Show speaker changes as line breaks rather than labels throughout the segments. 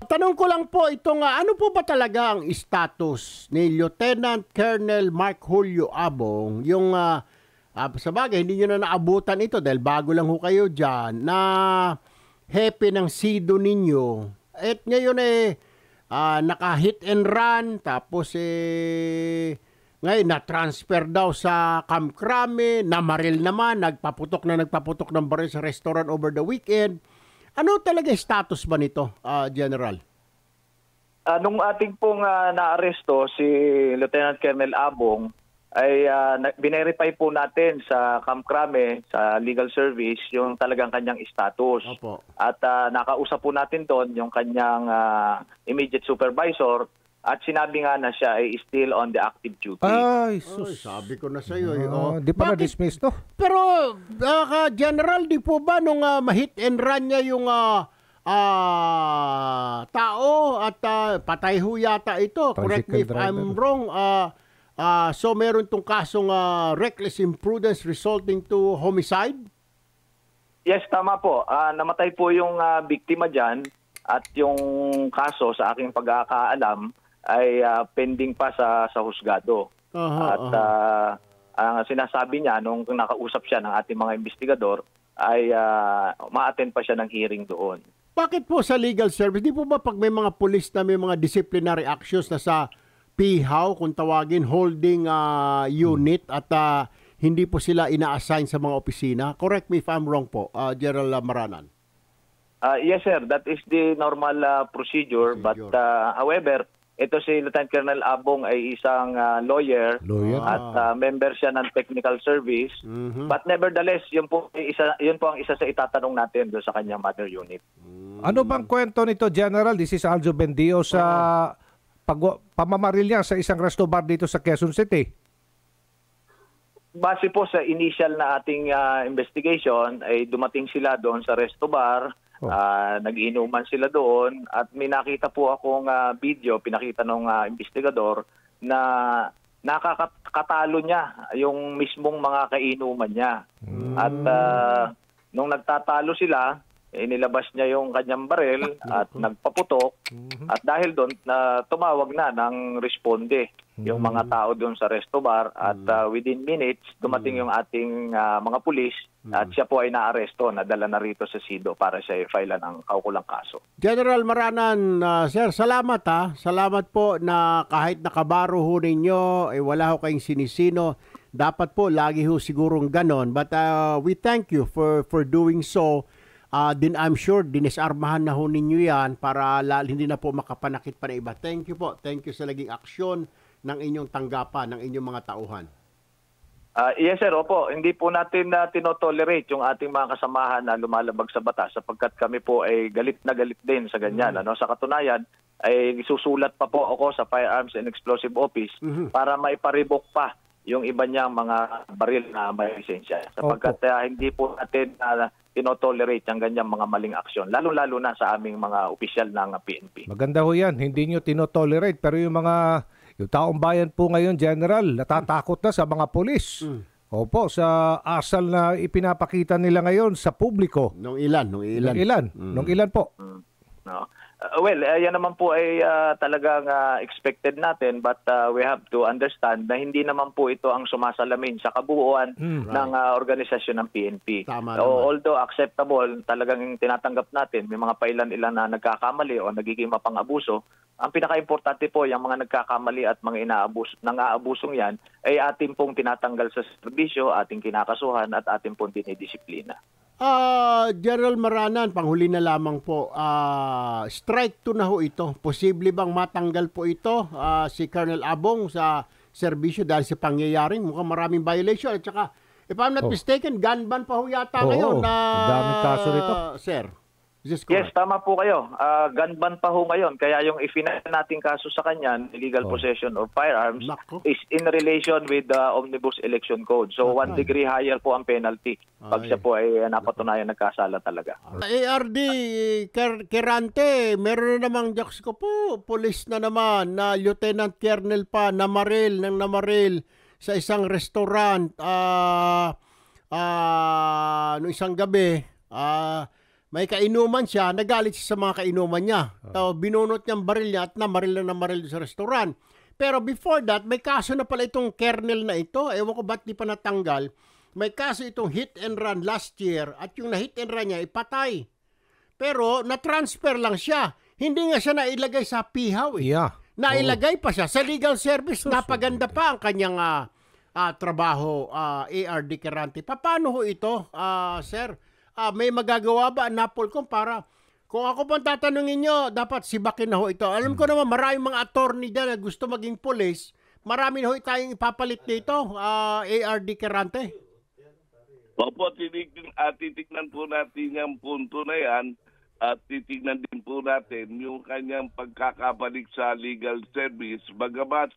Tanong ko lang po itong ano po ba talaga ang status ni Lieutenant Colonel Mark Julio Abong, yung sa bagay hindi nyo na naabutan ito dahil bago lang ho kayo dyan, na hepe ng SIDO ninyo, at ngayon naka-hit and run, tapos ngayon na-transfer daw sa Camp Crame, namaril naman, nagpaputok ng baril sa restaurant over the weekend. Ano talaga yung status ba nito, General?
Nung ating pong naaresto si Lieutenant Colonel Abong, ay binerify po natin sa Camp Crame, sa legal service, yung talagang kanyang status.
Opo.
At nakausap po natin doon yung kanyang immediate supervisor at sinabi nga na siya ay still on the active duty.
Ay, sabi ko na sa iyo.
Di pa na-dismiss to.
Pero, General, di po ba nung ma-hit and run niya yung tao at patay ho yata ito? Correct me if I'm wrong. So meron tong kasong reckless imprudence resulting to homicide?
Yes, tama po. Namatay po yung biktima dyan at yung kaso sa aking pagkakaalam ay pending pa sa husgado. Ang sinasabi niya nung nakausap siya ng ating mga investigador ay ma-attend pa siya ng hearing doon.
Bakit po sa legal service? Di po ba pag may mga police na may mga disciplinary actions na sa PIHAW, kung tawagin, holding unit at hindi po sila ina-assign sa mga opisina? Correct me if I'm wrong po, General Maranan.
Yes, sir. That is the normal procedure. But however, ito si Lieutenant Colonel Abong ay isang lawyer at member siya ng technical service. But nevertheless, yun po ang isa sa itatanong natin doon sa kanyang mother unit.
Ano bang kwento nito, General? This is Aljo Bendio sa pamamaril niya sa isang resto bar dito sa Quezon City.
Base po sa initial na ating investigation, ay dumating sila doon sa resto bar, nag-inuman sila doon, at may nakita po akong video, pinakita ng investigador, na nakakatalo niya yung mismong mga kainuman niya. At nung nagtatalo sila, inilabas niya yung kanyang baril at nagpaputok, at dahil doon tumawag na ng responde yung mga tao doon sa resto bar, at within minutes dumating yung ating mga pulis at siya po ay naaresto, nadala na rito sa SIDO para siya i-file ng kaukulang kaso.
General Maranan, sir, salamat Salamat po na kahit nakabaro ho ninyo, wala ho kayong sinisino. Dapat po lagi ho sigurong ganon. But we thank you for doing so. Din I'm sure dinisarmahan na ho ninyo yan para hindi na po makapanakit pa na iba. Thank you po. Thank you sa naging aksyon ng inyong tanggapan, ng inyong mga tauhan.
Yes, sir. Opo. Hindi po natin tinotolerate yung ating mga kasamahan na lumalabag sa batas sapagkat kami po ay galit na galit din sa ganyan. Sa katunayan, ay susulat pa po ako sa Firearms and Explosive Office para maiparibok pa yung iba niyang mga baril na may lisensya. Sapagkat hindi po natin tinotolerate ang ganyang mga maling aksyon, lalo-lalo na sa aming mga opisyal ng PNP.
Maganda ho yan, hindi nyo tinotolerate, pero yung taong bayan po ngayon, General, natatakot na sa mga polis. Opo, sa asal na ipinapakita nila ngayon sa publiko.
Nung ilan
po.
No. Well, yan naman po ay talagang expected natin, but we have to understand na hindi naman po ito ang sumasalamin sa kabuuan ng organisasyon ng PNP. Although acceptable, talagang tinatanggap natin, may mga pailan-ilan na nagkakamali o nagiging mapang-abuso. Ang pinaka-importante po, yung mga nagkakamali at mga nang-aabusong yan, ay ating pong tinatanggal sa serbisyo, ating kinakasuhan at ating pong dinidisiplina.
General Maranan, panghuli na lamang po, strike 2 na ho ito. Posible bang matanggal po ito si Colonel Abong sa serbisyo dahil sa pangyayaring mukhang maraming violation? At saka, if I'm not mistaken, gun ban pa ho yata ngayon.
Daming kaso rito.
Sir,
yes, tama po kayo. Gun ban pa ho ngayon. Kaya yung ifinal nating kaso sa kanya, illegal possession of firearms, is in relation with the Omnibus Election Code. So 1 degree higher po ang penalty pag siya po ay napatunayan nagkasala talaga.
ARD Kirante, meron na namang jaks ko po, police na naman na Lieutenant Colonel pa namaril sa isang restaurant no isang gabi. may kainuman siya, nagalit siya sa mga kainuman niya. So, binunot niya ang baril niya at namaril sa restaurant. Pero before that, may kaso na pala itong kernel na ito. Ewan ko ba't di pa natanggal. May kaso itong hit and run last year at yung na-hit and run niya ipatay. Pero na-transfer lang siya. Hindi nga siya nailagay sa pihaw.
Yeah.
Nailagay pa siya sa legal service. Napaganda pa ang kanyang trabaho, ARD Quirante. Paano ho ito, sir? May magagawa ba ang Napolcom para, kung ako pang tatanungin nyo, dapat sibakin na ho ito. Alam ko naman, maraming mga attorney dyan na gusto maging police. Marami na ho tayong ipapalit nito, ARD Quirante.
Opo, titignan po natin yung punto na yan at titignan din po natin yung kanyang pagkakabalik sa legal service. Bagamat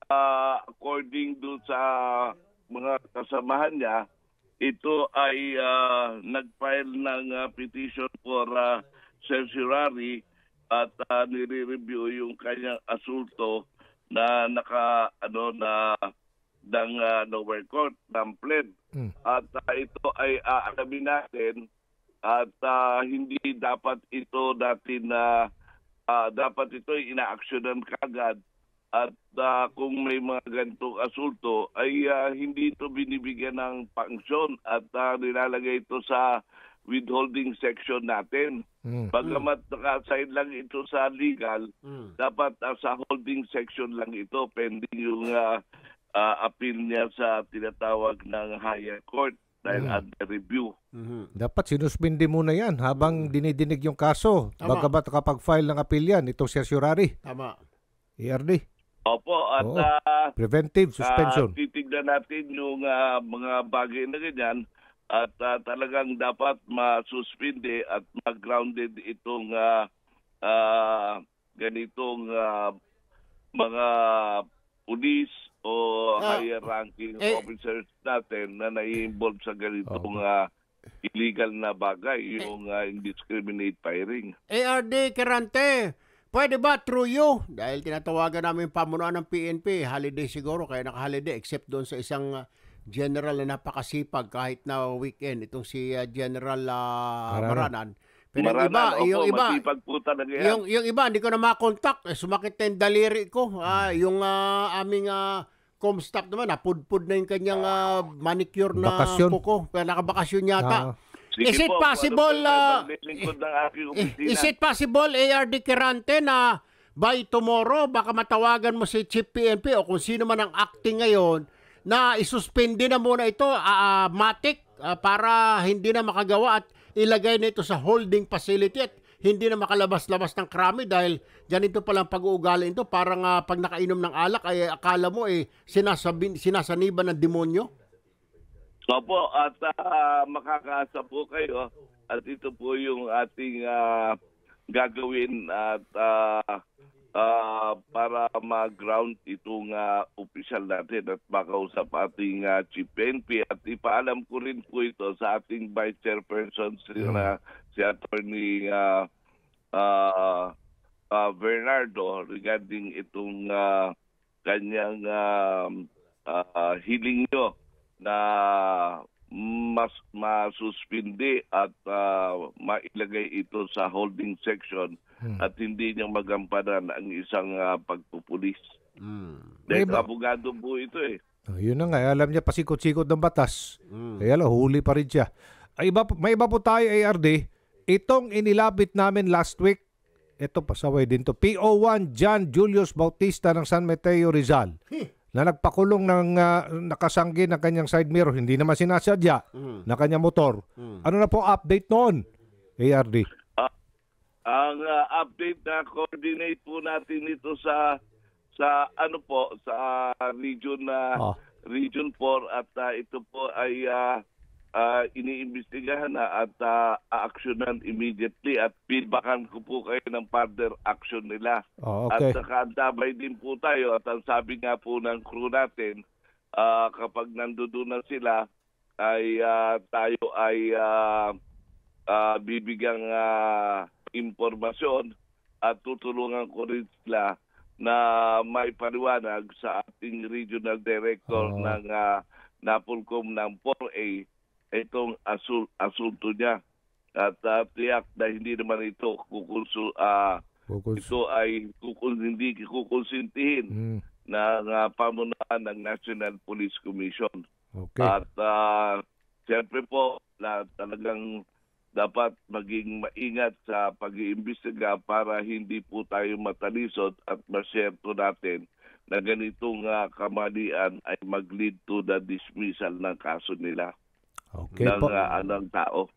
according do sa mga kasamahan niya, ito ay nag-file ng petition for certiorari at nire-review yung kanyang asulto na ng lower court ng pled. At ito ay aalamin natin at hindi dapat ito dapat ito ay ina-actionan kagad. At kung may mga ganitong asulto ay hindi ito binibigyan ng pangsyon at nilalagay ito sa withholding section natin. Bagamat naka-assign lang ito sa legal, dapat sa holding section lang ito pending yung appeal niya sa tinatawag ng higher court dahil under review.
Dapat sinuspindi muna yan habang dinidinig yung kaso. Bagamat kapag-file ng appeal yan, itong certiorari.
Tama.
ARD.
Opo, at
preventive suspension.
Titignan natin yung mga bagay na ganyan at talagang dapat masuspinde at mag-grounded itong ganitong mga pulis o higher ranking officers natin na nai-involve sa ganitong illegal na bagay, yung indiscriminate firing.
ARD Quirante, pwede ba through you? Dahil tinatawagan namin yung pamunuan ng PNP, holiday siguro, kaya naka-holiday, except doon sa isang general na napakasipag kahit na weekend, itong si General Maranan. Pero yung iba, hindi ko na makontakt. Sumakit na yung daliri ko. Yung aming Comstock naman, napudpud na yung kanyang manicure na kuko. Pero nakabakasyon yata. Is it possible, ARD Quirante, na by tomorrow, baka matawagan mo si Chief PNP o kung sino man ang acting ngayon, na isuspindi na muna ito, matik, para hindi na makagawa at ilagay na ito sa holding facility at hindi na makalabas-labas ng krami dahil ganito palang pag-uugali ito. Parang pag nakainom ng alak, ay akala mo sinasaniban ng demonyo.
Opo, at makakaasa po kayo at ito po yung ating gagawin at para mag-ground itong opisyal natin at makausap ating Chief PNP at ipaalam ko rin po ito sa ating Vice Chairperson si Attorney Bernardo regarding itong kanyang hiling nyo na mas masuspindi at mailagay ito sa holding section at hindi niya magampanan ang isang pagpupulis. Dahil abogado po ito eh.
Yun na nga, alam niya pasikot-sikot ng batas. Kaya lang, huli pa rin siya. May iba po tayo, ARD. Itong inilabit namin last week, ito pasaway din to. PO1 John Julius Bautista ng San Mateo, Rizal. Na nagpakulong ng nakasanggi ng kanyang side mirror, hindi naman sinasadya na kanyang motor. Ano na po update noon, ARD?
Ang update na coordinate po natin ito sa Region 4 at ito po ay iniimbestigahan na at aaksyonan immediately at feedbackan ko po kayo ng further action nila.
Okay.
At nakaantabay din po tayo at ang sabi nga po ng crew natin kapag nandoon na sila ay tayo ay bibigang impormasyon at tutulungan ko rin sila na may paliwanag sa ating regional director ng Napolcom ng 4A itong asunto niya. at tiyak na hindi naman ito hindi kukonsintihin ng pamunuan ng National Police Commission.
Okay.
At siyempre po na talagang dapat maging maingat sa pag-iimbestiga para hindi po tayo matalisod at masyerto natin na ganitong kamalian ay mag-lead to the dismissal ng kaso nila
Okay
ng
po.
ng tao.